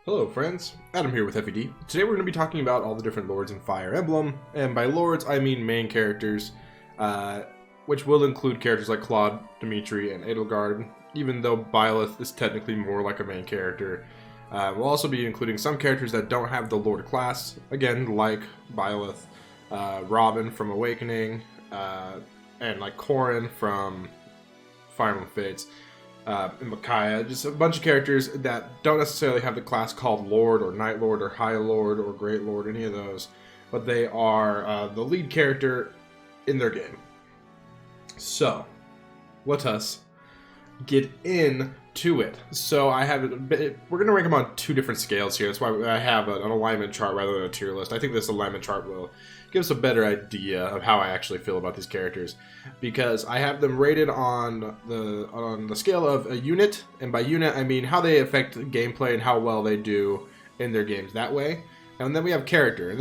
Hello friends, Adam here with FED. Today we're going to be talking about all the different lords in Fire Emblem, and by lords I mean main characters, which will include characters like Claude, Dimitri, and Edelgard, even though Byleth is technically more like a main character. We'll also be including some characters that don't have the lord class, again like Byleth, Robin from Awakening, and like Corin from Fire Emblem Fates. And Makaya, just a bunch of characters that don't necessarily have the class called Lord or Night Lord or High Lord or Great Lord, any of those, but they are the lead character in their game. So, let us get into it. So I have we're going to rank them on two different scales here. That's why I have an alignment chart rather than a tier list. I think this alignment chart will give us a better idea of how I actually feel about these characters, because I have them rated on the scale of a unit, and by unit I mean how they affect gameplay and how well they do in their games that way. And then we have character, and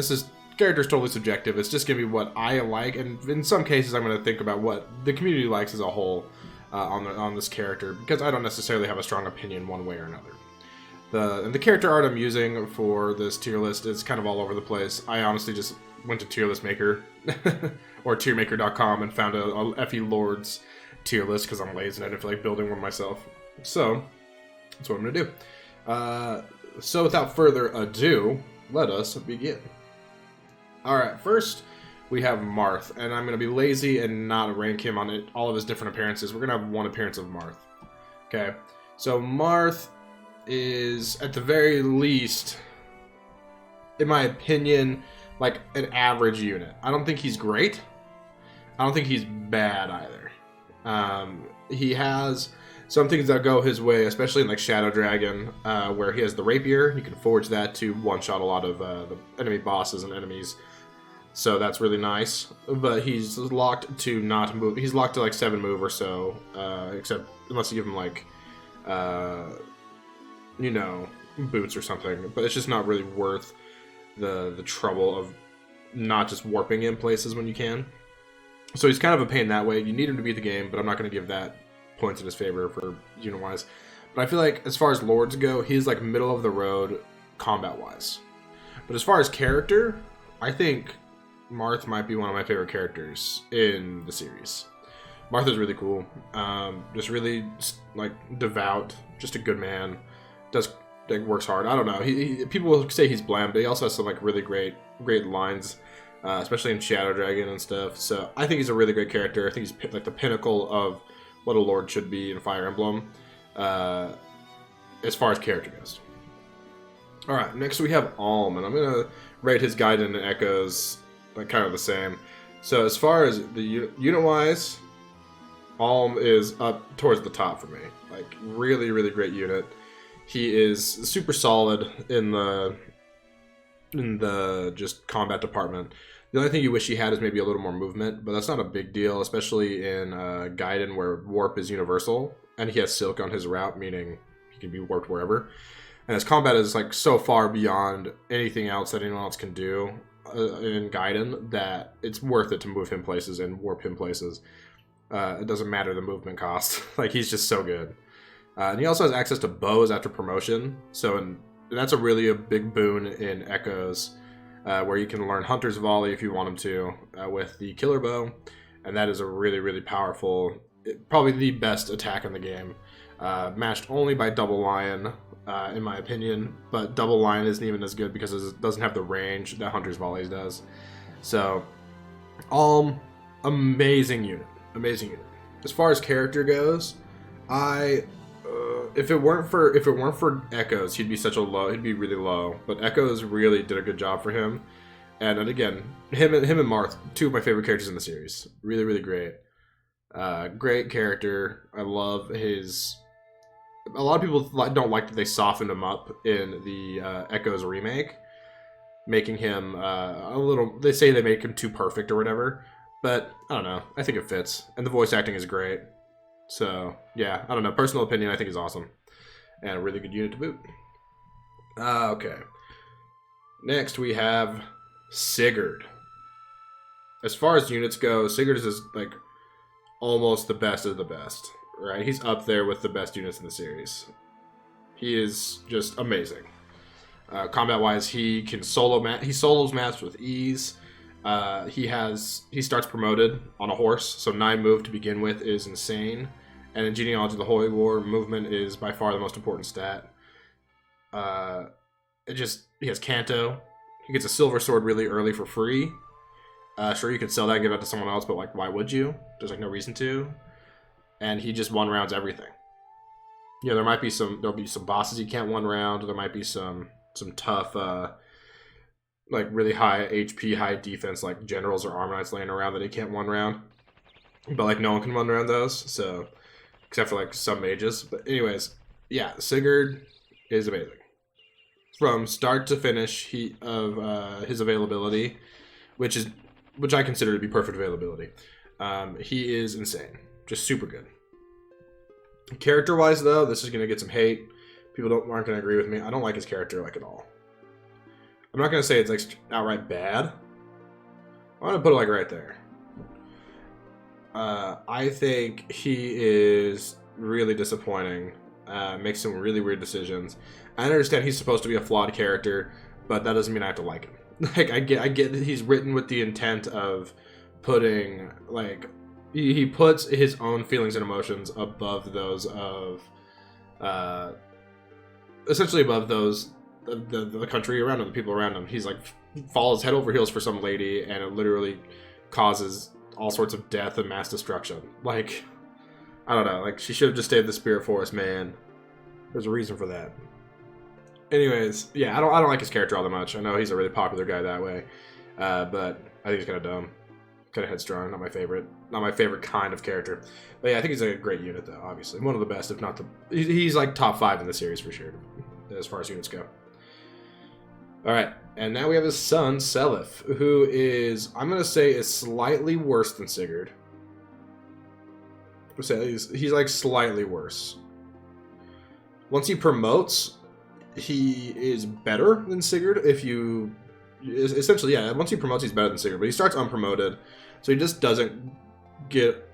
character is totally subjective. It's just going to be what I like, and in some cases I'm going to think about what the community likes as a whole on this character, because I don't necessarily have a strong opinion one way or another. The character art I'm using for this tier list is kind of all over the place. I honestly just went to tier list maker or tiermaker.com and found a FE Lords tier list because I'm lazy and I didn't feel like building one myself. So that's what I'm going to do. So without further ado, let us begin. Alright, first we have Marth, and I'm going to be lazy and not rank him on all of his different appearances. We're going to have one appearance of Marth. Okay, so Marth is, at the very least, in my opinion, like an average unit. I don't think he's great. I don't think he's bad either. He has some things that go his way, especially in like Shadow Dragon, where he has the rapier. You can forge that to one-shot a lot of the enemy bosses and enemies. So that's really nice. But he's locked to not move. He's locked to like 7 move or so, except unless you give him like, you know, boots or something. But it's just not really worth the trouble of not just warping in places when you can. So he's kind of a pain that way. You need him to beat the game, but I'm not going to give that points in his favor for unit-wise. But I feel like as far as lords go, he's like middle of the road combat-wise. But as far as character, I think Marth might be one of my favorite characters in the series. Marth is really cool. Just really like devout, just a good man. Works hard. I don't know. People will say he's bland, but he also has some like really great lines, especially in Shadow Dragon and stuff. So I think he's a really great character. I think he's like the pinnacle of what a lord should be in Fire Emblem, as far as character goes. All right, next we have Alm, and I'm gonna rate his Gaiden and Echoes like kind of the same. So as far as the unit-wise, Alm is up towards the top for me. Like really, really great unit. He is super solid in the just combat department. The only thing you wish he had is maybe a little more movement, but that's not a big deal, especially in Gaiden where warp is universal, and he has Silk on his route, meaning he can be warped wherever. And his combat is like so far beyond anything else that anyone else can do in Gaiden that it's worth it to move him places and warp him places. It doesn't matter the movement cost. Like he's just so good. And he also has access to bows after promotion, so that's a big boon in Echoes, where you can learn Hunter's Volley if you want him to, with the Killer Bow, and that is a really, really powerful, probably the best attack in the game, matched only by Double Lion, in my opinion, but Double Lion isn't even as good because it doesn't have the range that Hunter's Volley does. So, amazing unit. As far as character goes, if it weren't for Echoes, he'd be really low. But Echoes really did a good job for him. And then again, him and Marth, two of my favorite characters in the series. Really, really great. Great character. I love his. A lot of people don't like that they softened him up in the Echoes remake, making him a little. They say they make him too perfect or whatever, but I don't know. I think it fits, and the voice acting is great. So, yeah, I don't know. Personal opinion, I think is awesome. And a really good unit to boot. Okay. Next, we have Sigurd. As far as units go, Sigurd is like almost the best of the best, right? He's up there with the best units in the series. He is just amazing. Combat-wise, he can he solos maps with ease. He starts promoted on a horse, so 9 move to begin with is insane. And in Genealogy of the Holy War, movement is by far the most important stat. He has Canto. He gets a silver sword really early for free. Sure, you could sell that and give it to someone else, but like, why would you? There's like no reason to. And he just one rounds everything. You know, there'll be some bosses he can't one round. There might be some tough, like really high HP, high defense, like generals or armor knights laying around that he can't one round. But like no one can one round those, so except for like some mages. But anyways, yeah, Sigurd is amazing. From start to finish, his availability, which I consider to be perfect availability. He is insane, just super good. Character-wise, though, this is gonna get some hate. People aren't gonna agree with me. I don't like his character like at all. I'm not gonna say it's like outright bad. I'm gonna put it like right there. I think he is really disappointing. Makes some really weird decisions. I understand he's supposed to be a flawed character, but that doesn't mean I have to like him. Like I get that he's written with the intent of putting like he puts his own feelings and emotions above those of essentially above those the country around him, the people around him. He's like falls head over heels for some lady, and it literally causes all sorts of death and mass destruction. Like, I don't know, like she should have just stayed the Spirit Forest, man. There's a reason for that. Anyways, yeah, I don't like his character all that much. I know he's a really popular guy that way, but I think he's kind of dumb, kind of headstrong. Not my favorite kind of character. But yeah, I think he's a great unit though. Obviously, one of the best, if not the. He's like top 5 in the series for sure, as far as units go. All right, and now we have his son Leif, who is, I'm gonna say, is slightly worse than Sigurd. He's like slightly worse. Once he promotes, he is better than Sigurd. Essentially, yeah, once he promotes, he's better than Sigurd. But he starts unpromoted, so he just doesn't get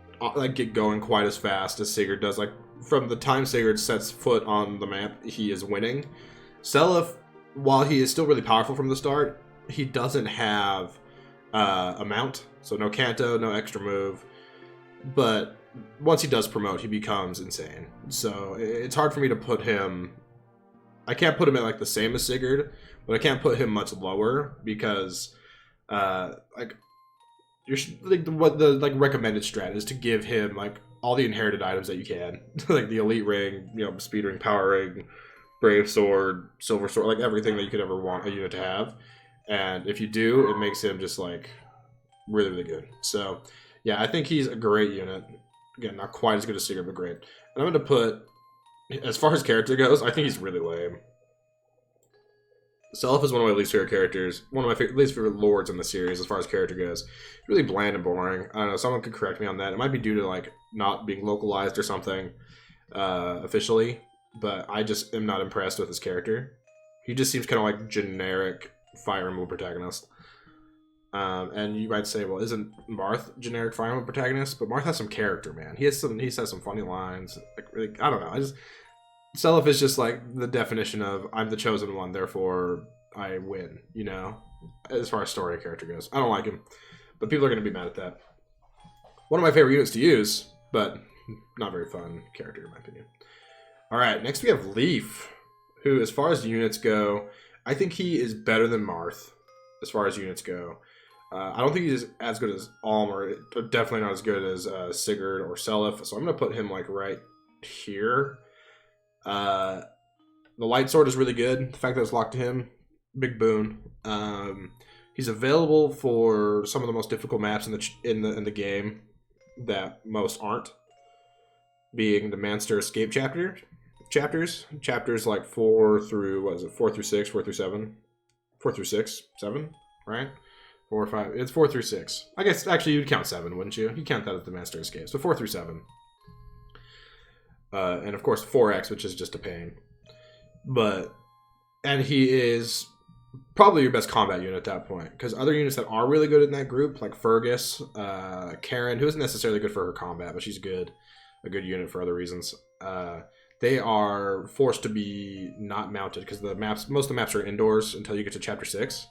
going quite as fast as Sigurd does. Like from the time Sigurd sets foot on the map, he is winning. Leif, while he is still really powerful from the start, he doesn't have a mount, so no Canto, no extra move. But once he does promote, he becomes insane. So it's hard for me to put him. I can't put him at like the same as Sigurd, but I can't put him much lower because, like, what the like recommended strat is to give him like all the inherited items that you can, like the elite ring, you know, speed ring, power ring, brave sword, silver sword, like everything that you could ever want a unit to have. And if you do, it makes him just like really, really good. So yeah, I think he's a great unit. Again, not quite as good as Sigurd, but great. And I'm going to put, as far as character goes, I think he's really lame. Leif is one of my least favorite characters, one of my least favorite lords in the series as far as character goes. Really bland and boring. I don't know, someone could correct me on that. It might be due to like not being localized or something officially, but I just am not impressed with his character. He just seems kind of like generic Fire Emblem protagonist. And you might say, well, isn't Marth generic Fire Emblem protagonist? But Marth has some character, man. He says some funny lines. Like, really, I don't know. Leif is just like the definition of I'm the chosen one, therefore I win. You know, as far as story character goes, I don't like him, but people are going to be mad at that. One of my favorite units to use, but not very fun character in my opinion. All right, next we have Leif, who, as far as units go, I think he is better than Marth as far as units go. I don't think he's as good as Alm, or definitely not as good as Sigurd or Leif, so I'm going to put him like right here. The light sword is really good. The fact that it's locked to him, big boon. He's available for some of the most difficult maps in the game that most aren't, being the Manster Escape chapters like 4 through 6, 7, right? 4 or 5. It's 4 through 6. I guess actually you'd count 7, wouldn't you? You count that as the Master Escape. So 4 through 7. And of course 4X, which is just a pain. And he is probably your best combat unit at that point. Because other units that are really good in that group, like Fergus, Karen, who isn't necessarily good for her combat, but she's good. A good unit for other reasons. they are forced to be not mounted because most of the maps are indoors until you get to Chapter 6.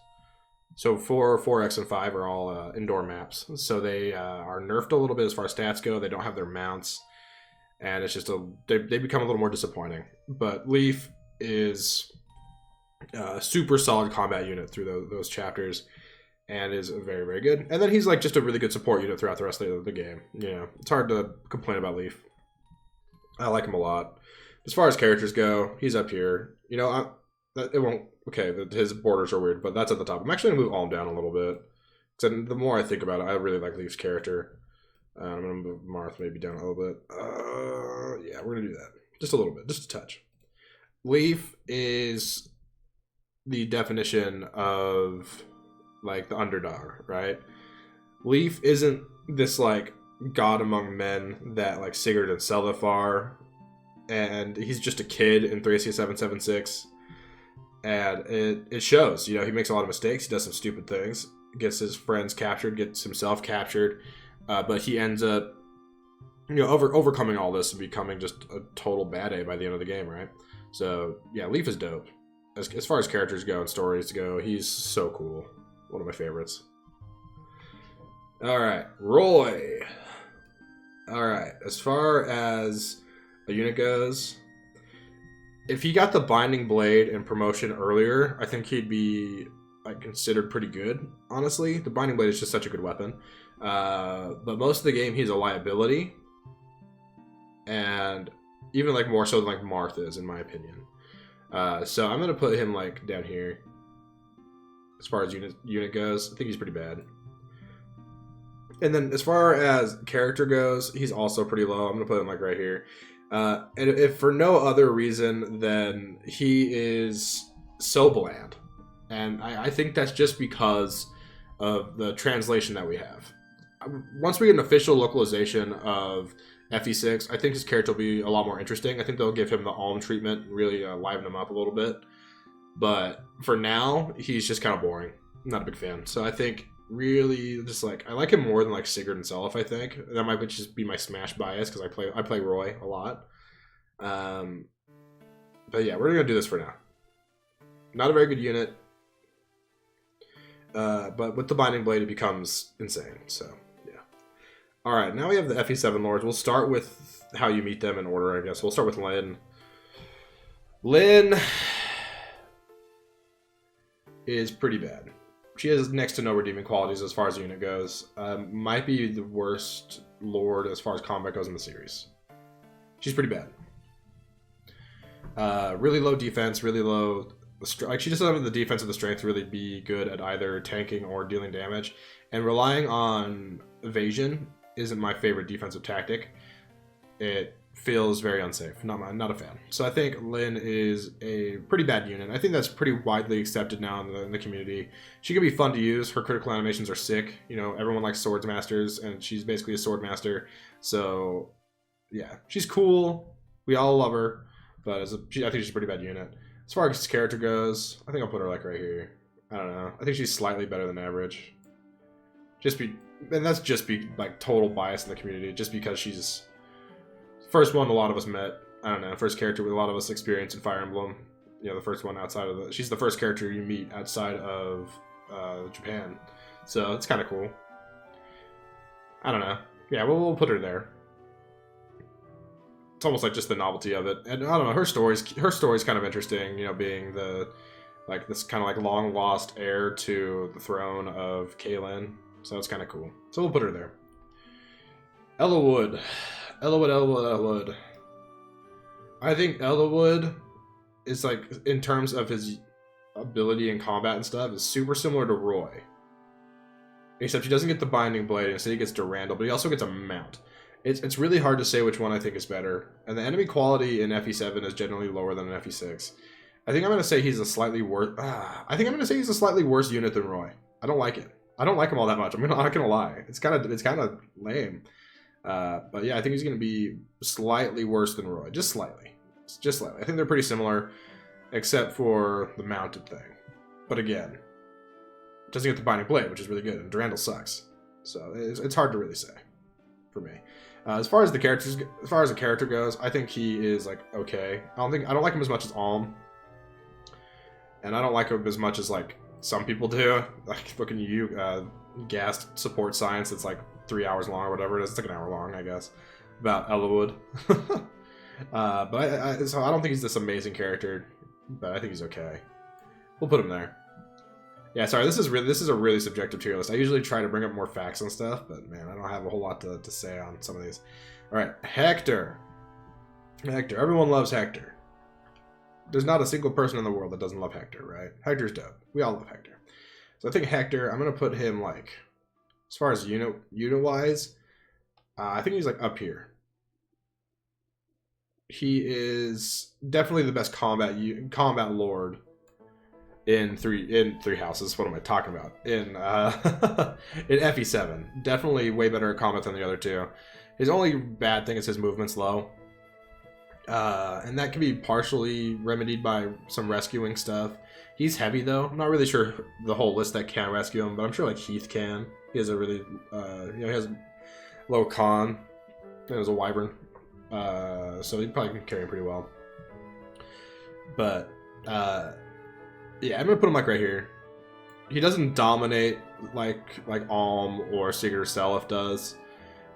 So 4, 4X, and 5 are all indoor maps. So they are nerfed a little bit as far as stats go. They don't have their mounts. And it's just they become a little more disappointing. But Leif is a super solid combat unit through those chapters. And is very, very good. And then he's like just a really good support unit throughout the rest of the game. You know, it's hard to complain about Leif. I like him a lot. As far as characters go, he's up here. You know, it won't... Okay, his borders are weird, but that's at the top. I'm actually going to move Alm down a little bit. Because the more I think about it, I really like Leif's character. I'm going to move Marth maybe down a little bit. Yeah, we're going to do that. Just a little bit. Just a touch. Leif is the definition of, like, the underdog, right? Leif isn't this, like, god among men that, like, Sigurd and Celica are. And he's just a kid in Thracia 776. And it shows. You know, he makes a lot of mistakes. He does some stupid things. Gets his friends captured. Gets himself captured. But he ends up, you know, overcoming all this and becoming just a total bad A by the end of the game, right? So, yeah, Leif is dope. As far as characters go and stories go, he's so cool. One of my favorites. Alright, Roy. Alright, as far as a unit goes, if he got the Binding Blade and promotion earlier, I think he'd be like considered pretty good, honestly. The Binding Blade is just such a good weapon. But most of the game, he's a liability. And even like more so than like Marth is, in my opinion. So I'm going to put him like down here. As far as unit goes, I think he's pretty bad. And then as far as character goes, he's also pretty low. I'm going to put him like right here. And if for no other reason than he is so bland. And I think that's just because of the translation that we have. Once we get an official localization of FE6, I think his character will be a lot more interesting. I think they'll give him the Alm treatment, really liven him up a little bit. But for now, he's just kind of boring. I'm not a big fan. So I think really just like, I like him more than like Sigurd and Self, I think. That might just be my Smash bias because I play Roy a lot. But yeah, we're going to do this for now. Not a very good unit. But with the Binding Blade, it becomes insane. So, yeah. Alright, now we have the FE7 Lords. We'll start with how you meet them in order, I guess. We'll start with Lynn. Lynn is pretty bad. She has next to no redeeming qualities as far as the unit goes. Might be the worst Lord as far as combat goes in the series. She's pretty bad. Really low defense, really low... Like, she just doesn't have the defense or the strength to really be good at either tanking or dealing damage. And relying on evasion isn't my favorite defensive tactic. It feels very unsafe. Not a fan. So I think Lynn is a pretty bad unit. I think that's pretty widely accepted now in the community. She can be fun to use. Her critical animations are sick. You know, everyone likes swords masters, and she's basically a sword master. So, yeah. She's cool. We all love her. But I think she's a pretty bad unit. As far as character goes, I think I'll put her like right here. I don't know. I think she's slightly better than average. And that's just like total bias in the community. Just because she's first one a lot of us met. I don't know. First character with a lot of us experienced in Fire Emblem. You know, the first one outside of she's the first character you meet outside of Japan. So it's kind of cool. I don't know. Yeah, we'll put her there. It's almost like just the novelty of it, and I don't know. Her story's kind of interesting. You know, being this kind of like long lost heir to the throne of Kaelin. So it's kind of cool. So we'll put her there. Ellawood. I think Ellawood is like, in terms of his ability in combat and stuff, is super similar to Roy. Except he doesn't get the Binding Blade, instead he gets Durandal, but he also gets a mount. It's really hard to say which one I think is better. And the enemy quality in FE7 is generally lower than in FE6. I think I'm going to say he's a slightly worse... I think I'm going to say he's a slightly worse unit than Roy. I don't like it. I don't like him all that much. I'm not going to lie. It's kind of lame. But yeah, I think he's going to be slightly worse than Roy. Just slightly. Just slightly. I think they're pretty similar, except for the mounted thing. But again, doesn't get the Binding Blade, which is really good. And Durandal sucks. So it's hard to really say for me. As far as the character goes, I think he is like okay. I don't like him as much as Alm, and I don't like him as much as like some people do. Like looking at you, Gast support science. It's like 3 hours long or whatever it is. It's like an hour long, I guess, about Ellawood. So I don't think he's this amazing character, but I think he's okay. We'll put him there. Yeah, sorry, this is a really subjective tier list. I usually try to bring up more facts and stuff, but man, I don't have a whole lot to say on some of these. Alright, Hector. Hector. Everyone loves Hector. There's not a single person in the world that doesn't love Hector, right? Hector's dope. We all love Hector. So I think Hector, I'm going to put him, like, as far as unit-wise, I think he's, like, up here. He is definitely the best combat lord in three houses. What am I talking about? In in FE7, definitely way better at combat than the other two. His only bad thing is his movement's low, and that can be partially remedied by some rescuing stuff. He's heavy though. I'm not really sure the whole list that can rescue him, but I'm sure like Heath can. He has a really he has low con. He was a wyvern, so he probably can carry him pretty well. But yeah, I'm gonna put him like right here. He doesn't dominate like Alm or Sigurd or Selef does,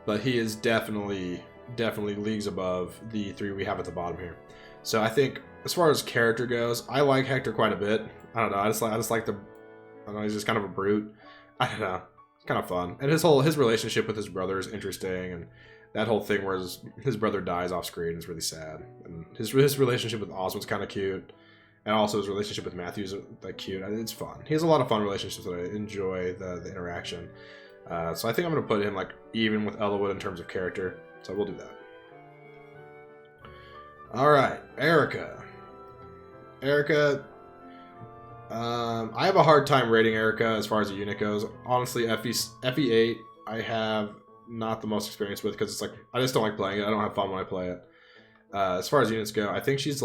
but he is definitely leagues above the three we have at the bottom here. So I think as far as character goes, I like Hector quite a bit. I don't know. I just like the. I don't know. He's just kind of a brute. I don't know. It's kind of fun, and his relationship with his brother is interesting, and that whole thing where his brother dies off screen is really sad, and his relationship with Oswald's kind of cute. And also his relationship with Matthew is like cute. It's fun. He has a lot of fun relationships that I enjoy the interaction. So I think I'm going to put him like even with Ellawood in terms of character. So we'll do that. All right, Erica. Erica. I have a hard time rating Erica as far as a unit goes. Honestly, FE8 I have not the most experience with because it's like I just don't like playing it. I don't have fun when I play it. As far as units go, I think she's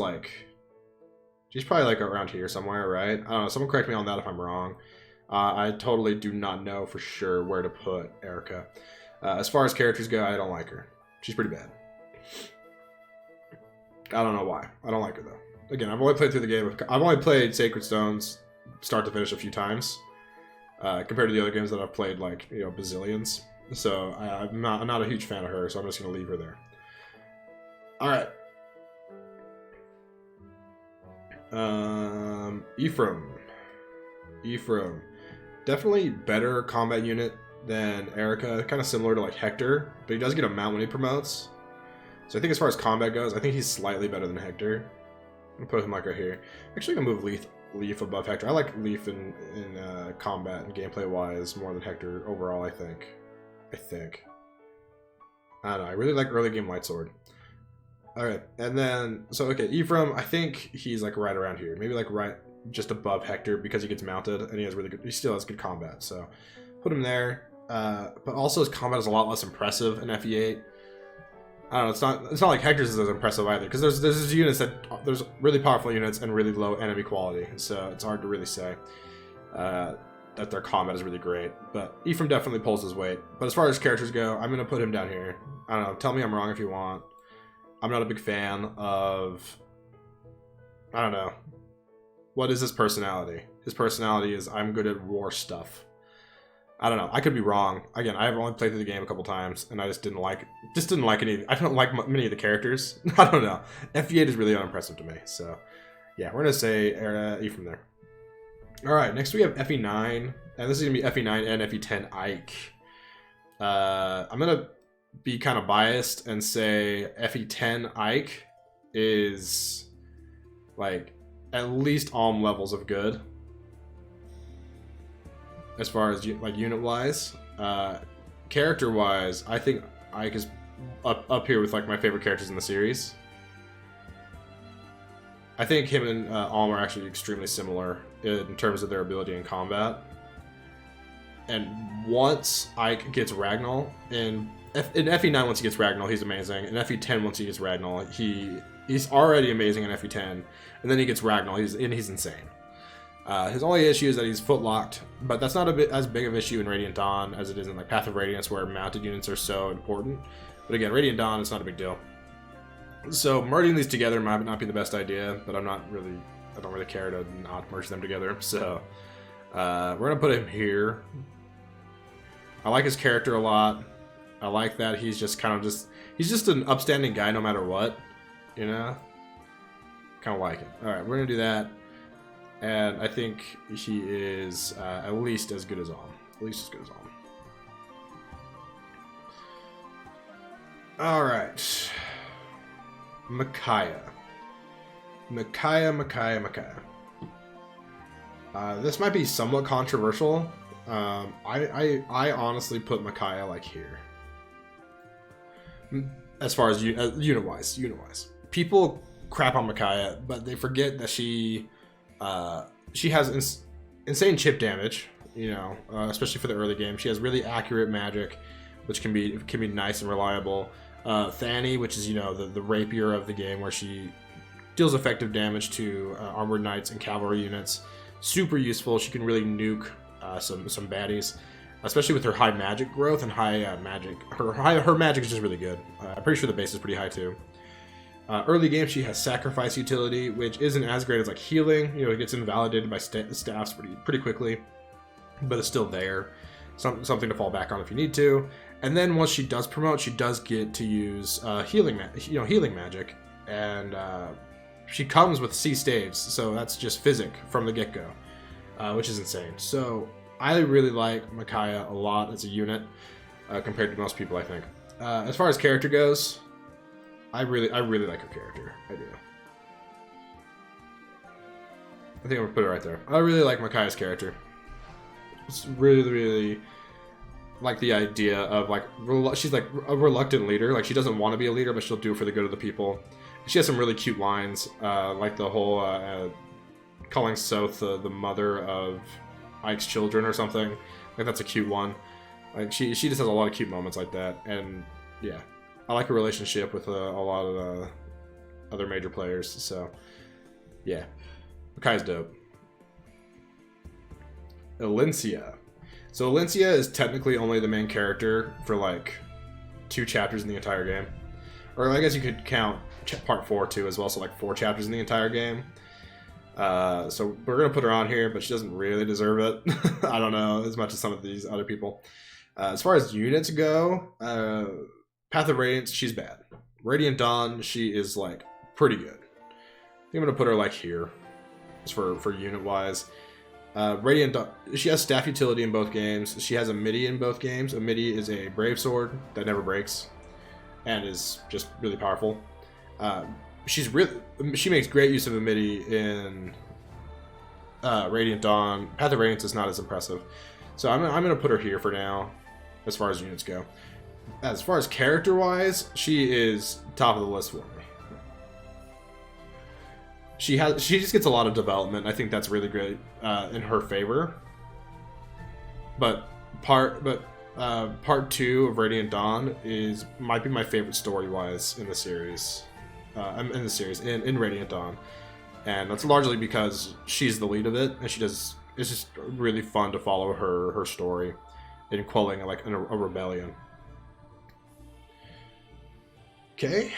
probably like around here somewhere, right? I don't know. Someone correct me on that if I'm wrong. I totally do not know for sure where to put Erica. As far as characters go, I don't like her. She's pretty bad. I don't know why. I don't like her though. Again, I've only played through the game. I've only played Sacred Stones start to finish a few times compared to the other games that I've played, like bazillions. So I'm not a huge fan of her. So I'm just gonna leave her there. All right. Ephraim. Definitely better combat unit than Erica. Kind of similar to like Hector, but he does get a mount when he promotes. So I think as far as combat goes, I think he's slightly better than Hector. I'm gonna put him like right here. Actually, I'm gonna move Leif above Hector. I like Leif in combat and gameplay wise more than Hector overall. I think. I don't know. I really like early game Lightsword. Alright, and then, so okay, Ephraim, I think he's like right around here. Maybe like right just above Hector because he gets mounted and he still has good combat. So put him there. But also his combat is a lot less impressive in FE8. I don't know, it's not like Hector's is as impressive either, because there's units there's really powerful units and really low enemy quality, and so it's hard to really say that their combat is really great. But Ephraim definitely pulls his weight. But as far as characters go, I'm gonna put him down here. I don't know, tell me I'm wrong if you want. I'm not a big fan of, I don't know, what is his personality? His personality is I'm good at war stuff. I don't know. I could be wrong. Again, I've only played through the game a couple times, and I just didn't like any. I don't like many of the characters. I don't know. FE8 is really unimpressive to me. So, yeah, we're gonna say Ephraim there. All right, next we have FE9, and this is gonna be FE9 and FE10 Ike. I'm gonna be kind of biased and say FE10 Ike is like at least Alm levels of good as far as like unit wise. Character wise, I think Ike is up here with like my favorite characters in the series. I think him and Alm are actually extremely similar in terms of their ability in combat. And once Ike gets Ragnall in FE9, once he gets Ragnall, he's amazing. In FE10, once he gets Ragnall, he's already amazing in FE10, and then he gets Ragnall, he's insane. His only issue is that he's footlocked, but that's not as big of an issue in Radiant Dawn as it is in like Path of Radiance, where mounted units are so important. But again, Radiant Dawn is not a big deal. So merging these together might not be the best idea, but I don't really care to not merge them together. So we're gonna put him here. I like his character a lot. I like that he's just he's just an upstanding guy no matter what, you know? Kind of like it. Alright, we're gonna do that. And I think he is at least as good as Alm. At least as good as Alm. Alright. Makaya. Makaya. This might be somewhat controversial. I honestly put Makaya like here. As far as unit-wise. People crap on Makaya, but they forget that she has insane chip damage, you know, especially for the early game. She has really accurate magic, which can be nice and reliable. Fanny, which is, you know, the rapier of the game, where she deals effective damage to armored knights and cavalry units. Super useful. She can really nuke some baddies, especially with her high magic growth and high magic. Her magic is just really good. I'm pretty sure the base is pretty high too. Early game, she has sacrifice utility, which isn't as great as like healing. You know, it gets invalidated by staffs pretty quickly, but it's still there. Something to fall back on if you need to. And then once she does promote, she does get to use healing magic, and she comes with C staves, so that's just physic from the get-go, which is insane. So I really like Makaya a lot as a unit compared to most people, I think. As far as character goes, I really like her character. I do. I think I'm gonna put it right there. I really like Makaya's character. It's really like the idea of like she's like a reluctant leader. Like she doesn't want to be a leader, but she'll do it for the good of the people. She has some really cute lines, like the whole calling Soth the mother of Ike's children or something. Like that's a cute one. Like she just has a lot of cute moments like that, and yeah, I like her relationship with a lot of other major players. So yeah, Makai's dope. Alencia. So Alencia is technically only the main character for like 2 chapters in the entire game. Or I guess you could count part 4 too as well, so like 4 chapters in the entire game. So we're going to put her on here, but she doesn't really deserve it. I don't know, as much as some of these other people. As far as units go, Path of Radiance, she's bad. Radiant Dawn, she is like pretty good. I think I'm going to put her like here, just for unit-wise. Radiant Dawn, she has staff utility in both games. She has a midi in both games. A midi is a brave sword that never breaks and is just really powerful. She makes great use of a midi in Radiant Dawn. Path of Radiance is not as impressive, so I'm going to put her here for now as far as units go. As far as character wise, she is top of the list for me. She just gets a lot of development. I think that's really great in her favor. But part 2 of Radiant Dawn might be my favorite story-wise in the series. In Radiant Dawn, and that's largely because she's the lead of it, and it's just really fun to follow her story in quelling like a rebellion. Okay,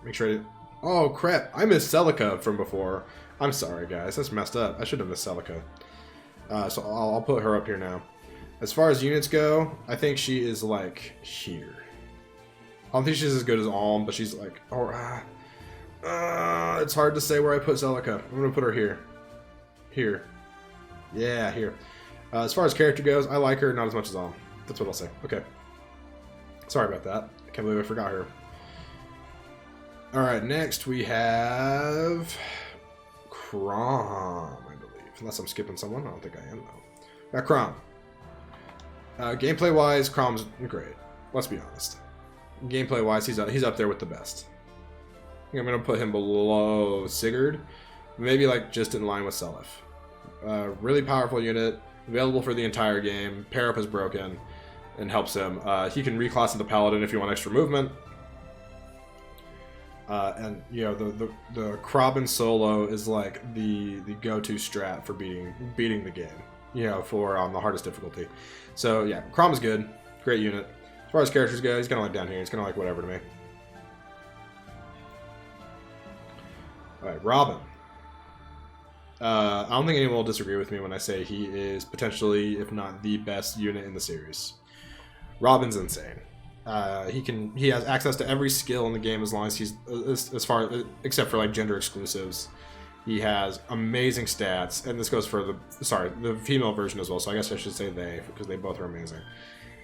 make sure oh crap, I missed Celica from before. I'm sorry guys, that's messed up. I should have missed Celica. So I'll put her up here now. As far as units go, I think she is like here. I don't think she's as good as Alm, but she's like, it's hard to say where I put Celica. I'm gonna put her here. Here. Yeah, here. As far as character goes, I like her, not as much as Alm. That's what I'll say. Okay. Sorry about that. I can't believe I forgot her. Alright, next we have Crom, I believe. Unless I'm skipping someone. I don't think I am, though. Got Crom. Gameplay-wise, Crom's great. Let's be honest. Gameplay-wise, he's up there with the best. I think I'm going to put him below Sigurd. Maybe like just in line with Leif. Really powerful unit. Available for the entire game. Pair up is broken and helps him. He can reclass into Paladin if you want extra movement. And you know the Crom solo is like the go-to strat for beating the game. You know, for on the hardest difficulty. So yeah, Crom is good, great unit. As far as characters go, he's kind of like down here. He's kind of like whatever to me. Alright, Robin. I don't think anyone will disagree with me when I say he is potentially, if not the best unit in the series. Robin's insane. He has access to every skill in the game as long as he's except for like gender exclusives. He has amazing stats, and this goes for the female version as well. So I guess I should say they, because they both are amazing.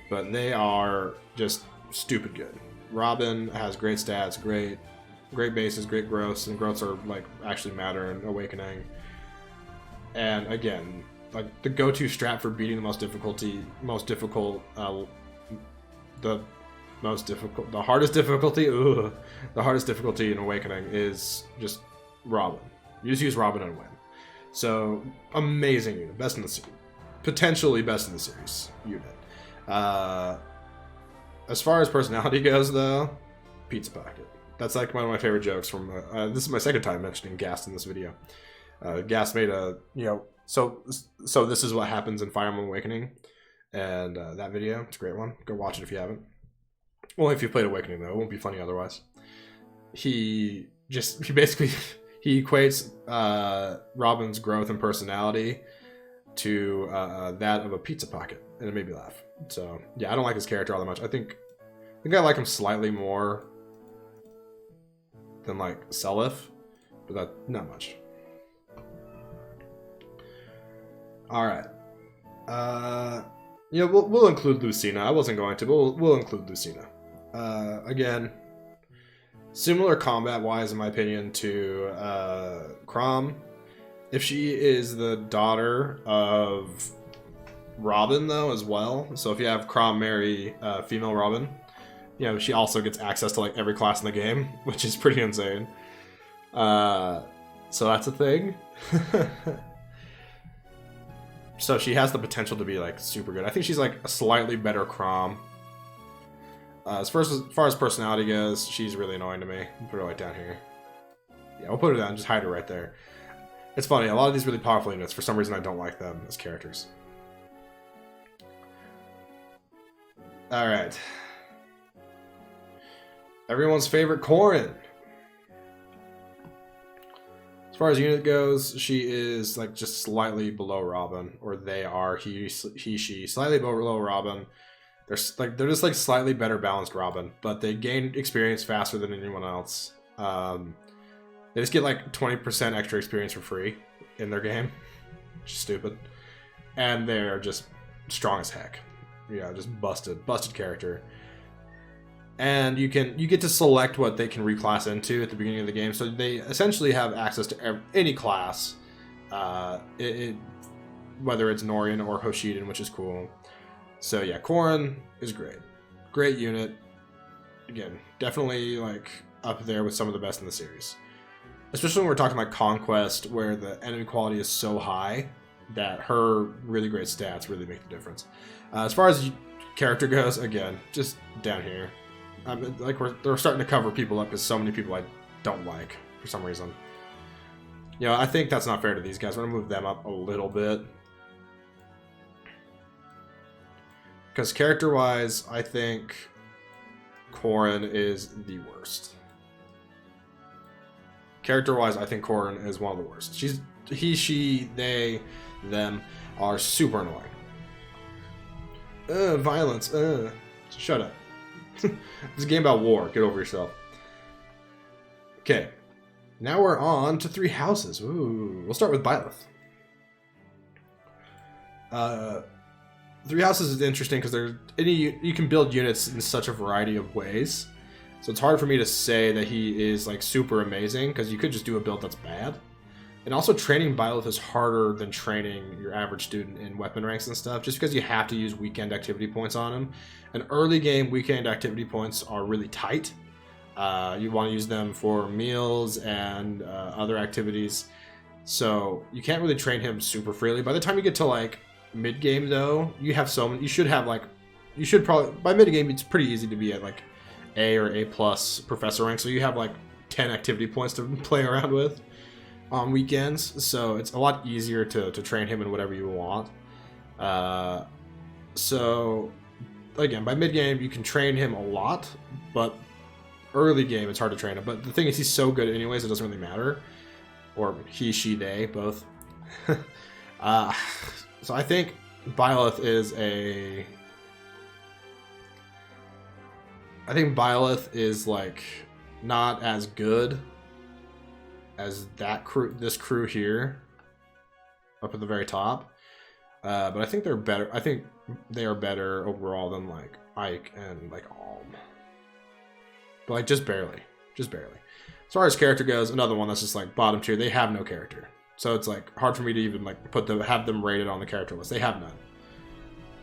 But they are just stupid good. Robin has great stats, great bases, great growths, and growths are like actually matter in Awakening. And again, like the go-to strat for beating the hardest difficulty in Awakening is just Robin. You just use Robin and win. So amazing unit, best in the series, potentially best in the series unit. As far as personality goes, though, Pizza Pocket. That's like one of my favorite jokes from. This is my second time mentioning Gast in this video. Gast made a so this is what happens in Fire Emblem Awakening, and that video, it's a great one. Go watch it if you haven't. Only if you played Awakening though, it won't be funny otherwise. He basically he equates Robin's growth and personality to that of a pizza pocket, and it made me laugh. So yeah, I don't like his character all that much. I think I like him slightly more than like Leif, but not much. All right. We'll include Lucina. I wasn't going to, but we'll include Lucina. Again, similar combat-wise, in my opinion, to Crom. If she is the daughter of Robin, though, as well. So if you have Crom marry female Robin, she also gets access to like every class in the game, which is pretty insane. So that's a thing. So she has the potential to be like super good. I think she's like a slightly better Crom. As far as personality goes, she's really annoying to me. I'll put her right down here. Yeah, we'll put her down. Just hide her right there. It's funny. A lot of these really powerful units, for some reason, I don't like them as characters. All right. Everyone's favorite Corrin. As far as unit goes, she is like just slightly below Robin, or they are she slightly below Robin. They're just like slightly better balanced Robin, but they gain experience faster than anyone else. They just get like 20% extra experience for free in their game, which is stupid, and they're just strong as heck. Yeah, just busted character. And you get to select what they can reclass into at the beginning of the game. So they essentially have access to any class, whether it's Norian or Hoshiden, which is cool. So yeah, Corrin is great. Great unit. Again, definitely like up there with some of the best in the series. Especially when we're talking like Conquest, where the enemy quality is so high that her really great stats really make the difference. As far as character goes, again, just down here. They're starting to cover people up because so many people I don't like for some reason. I think that's not fair to these guys. We're going to move them up a little bit. Because character-wise, I think Corrin is the worst. Character-wise, I think Corrin is one of the worst. He, she, they, them are super annoying. Violence. Shut up. It's a game about war. Get over yourself. Okay. Now we're on to 3 houses. Ooh. We'll start with Byleth. 3 houses is interesting because you can build units in such a variety of ways. So it's hard for me to say that he is like super amazing because you could just do a build that's bad. And also training Byleth is harder than training your average student in weapon ranks and stuff, just because you have to use weekend activity points on him. And early game weekend activity points are really tight. You want to use them for meals and other activities. So you can't really train him super freely. By the time you get to like mid game though, you should probably by mid game it's pretty easy to be at like A or A+ professor rank. So you have like 10 activity points to play around with on weekends, so it's a lot easier to train him in whatever you want. So again, by mid game you can train him a lot, but early game it's hard to train him. But the thing is, he's so good anyways, it doesn't really matter. Or he, she, they, both. So I think Byleth is a... I think Byleth is like not as good as that crew, this crew here, up at the very top. But I think they're better. I think they are better overall than like Ike and like Alm. But like just barely, just barely. As far as character goes, another one that's just like bottom tier. They have no character, so it's like hard for me to even like have them rated on the character list. They have none.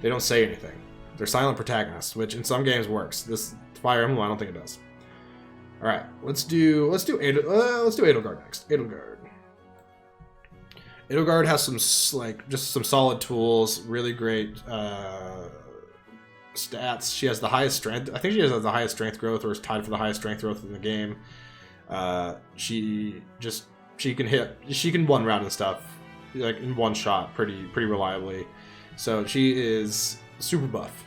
They don't say anything. They're silent protagonists, which in some games works. This Fire Emblem, I don't think it does. All right, let's do Edelgard next. Edelgard has some like just some solid tools, really great stats. She has the highest strength. I think she has the highest strength growth, or is tied for the highest strength growth in the game. She can one round and stuff like in one shot pretty reliably. So she is super buff.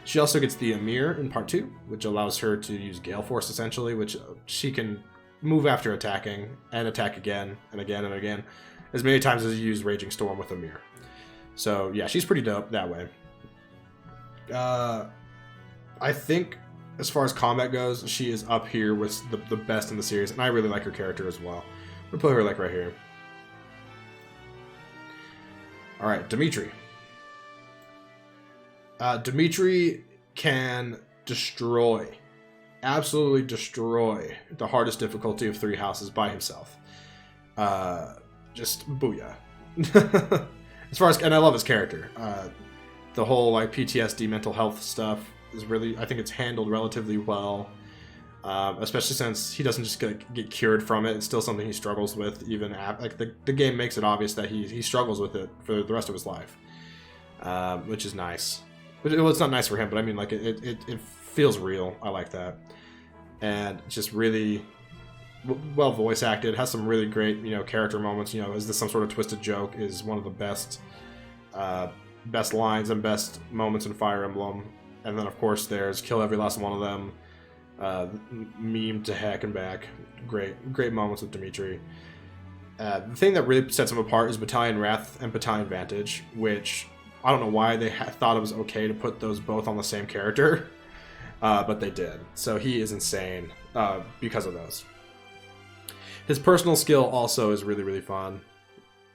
She also gets the Amir in part 2, which allows her to use Gale Force essentially, which she can move after attacking and attack again and again and again, as many times as you use Raging Storm with Amir. So yeah, she's pretty dope that way. I think as far as combat goes, she is up here with the best in the series, and I really like her character as well. I'm gonna put her like right here. All right, Dimitri. Dimitri can absolutely destroy the hardest difficulty of 3 houses by himself. Just booyah. As far as, and I love his character. The whole like PTSD mental health stuff is really, I think it's handled relatively well. Especially since he doesn't just get cured from it. It's still something he struggles with, even like the game makes it obvious that he struggles with it for the rest of his life, which is nice. Well, it's not nice for him, but I mean, like it feels real. I like that, and it's just really well voice acted. Has some really great character moments. Is this some sort of twisted joke? Is one of the best lines and best moments in Fire Emblem. And then of course there's kill every last one of them. Meme to heck and back. Great moments with Dimitri. The thing that really sets him apart is Battalion Wrath and Battalion Vantage, which I don't know why they thought it was okay to put those both on the same character, but they did. So he is insane because of those. His personal skill also is really fun,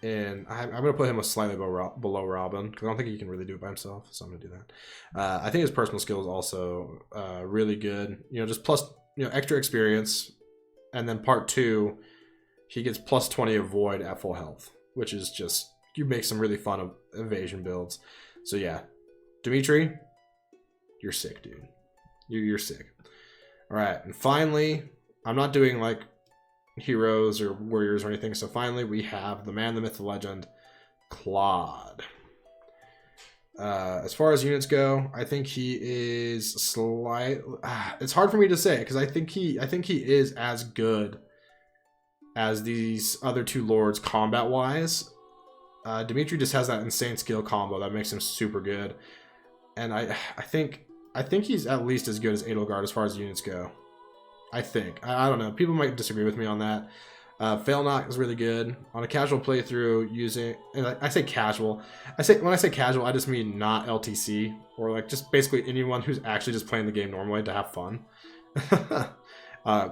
and I'm going to put him a slightly below Robin, because I don't think he can really do it by himself, so I'm going to do that. I think his personal skill is also really good. Just plus extra experience, and then part 2, he gets plus 20 of Void at full health, which is just, you make some really fun evasion builds. So yeah, Dimitri, you're sick, dude. You're sick. All right, and finally, I'm not doing like heroes or warriors or anything. So finally, we have the man, the myth, the legend, Claude. As far as units go, I think he is it's hard for me to say because I think he is as good as these other 2 lords combat wise. Dimitri just has that insane skill combo that makes him super good, and I think he's at least as good as Edelgard as far as units go. I think. I don't know. People might disagree with me on that. Fail Knock is really good on a casual playthrough using. And I say casual. When I say casual, I just mean not LTC or like just basically anyone who's actually just playing the game normally to have fun.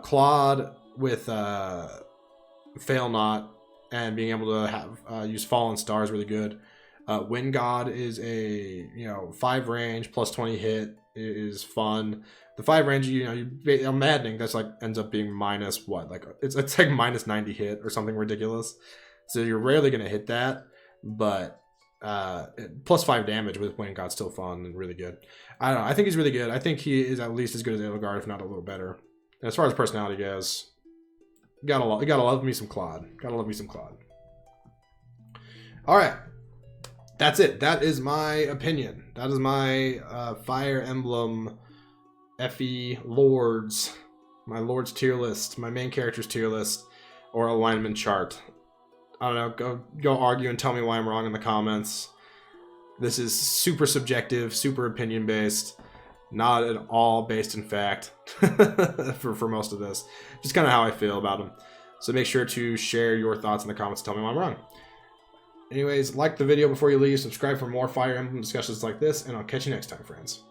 Claude with Fail Not and being able to have use Fallen Star is really good. Wind God is a 5 range plus 20 hit is fun. The 5 range, I'm maddening. That's like ends up being minus what? Like it's like minus 90 hit or something ridiculous. So you're rarely gonna hit that, but plus 5 damage with Wind God's still fun and really good. I don't know. I think he's really good. I think he is at least as good as Edelgard, if not a little better. And as far as personality goes, gotta love me some Claude. All right. That's it. That is my opinion. That is my Fire Emblem FE Lords. My Lords tier list. My main characters tier list. Or alignment chart. I don't know. Go argue and tell me why I'm wrong in the comments. This is super subjective, super opinion based, not at all based in fact for most of this. Just kind of how I feel about them. So make sure to share your thoughts in the comments and tell me why I'm wrong. Anyways, like the video before you leave, subscribe for more Fire Emblem discussions like this, and I'll catch you next time, friends.